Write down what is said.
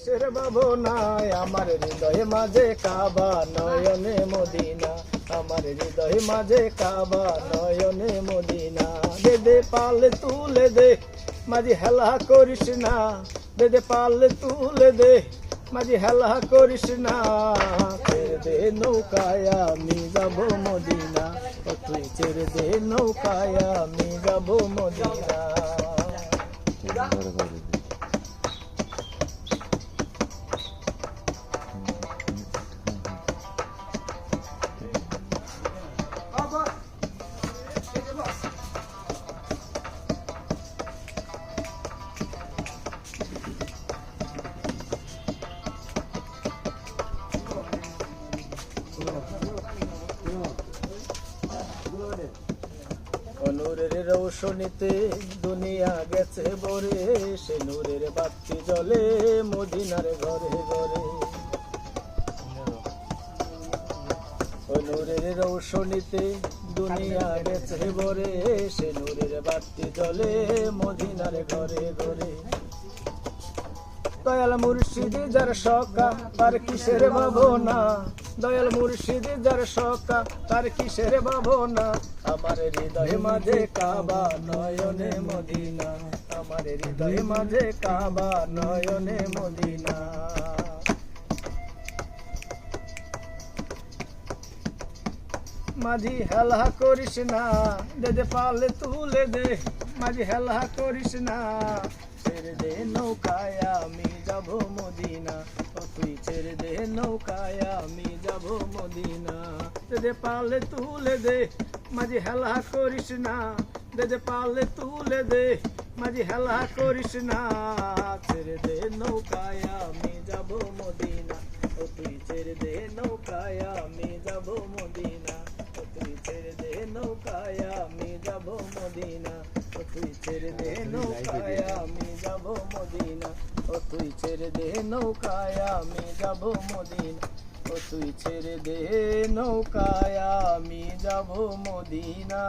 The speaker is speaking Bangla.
কিসের ভাবনায় আমার হৃদয়ে মাঝে কাবা নয়নে মদিনা, আমার হৃদয়ে মাঝে কাবা নয়নে মদিনা। দে দে পালে তুলে দে মাঝি হেলা করিস না, দে দে পালে তুলে দে মাঝি হেলা করিস না। ছেড়ে দে নৌকায় আমি যাব মদিনা, ও তুই ছেড়ে দে নৌকায় আমি যাব মদিনা। নূরের রৌশনীতে দুনিয়া গেছে ভরে, সে নূরের বাতি জ্বলে মদিনার ঘরে ঘরে। নূরের রৌশনীতে দুনিয়া গেছে ভরে, সে নূরের বাতি জ্বলে মদিনার ঘরে ঘরে। দয়াল মুর্শিদি যার সকা তার কিসের ভাবনা, দয়াল মুর্শিদি যার সকা তার কিসের ভাবনা। আমার হৃদয় মাঝে কাবা নয়নে মদিনা, আমার হৃদয় মাঝে কাবা নয়নে মদিনা। মাঝি হেলা করিস না, দে দে পালে তুলে দে মাঝি হেলা করিস না। ছেড়ে দে নৌকায় আমি যাব মদিনা, ও তুই ছেড়ে দে নৌকায় আমি যাব মদিনা। দে দে পালে তুলে দে মাঝি হেলা করিস না, দে দে পালে তুলে দে মাঝি হেলা করিস না। ছেড়ে দে নৌকায় আমি যাব মদিনা, ও তুই ছেড়ে দে নৌকায় আমি যাব মদিনা, ও তুই ছেড়ে দে নৌকায় আমি যাব মদিনা, ও তুই ছেড়ে দে নৌকায় আমি যাব মদিনা, ও তুই ছেড়ে দে নৌকায় আমি যাব মদিনা, ও তুই ছেড়ে দে নৌকায় আমি যাব মদিনা।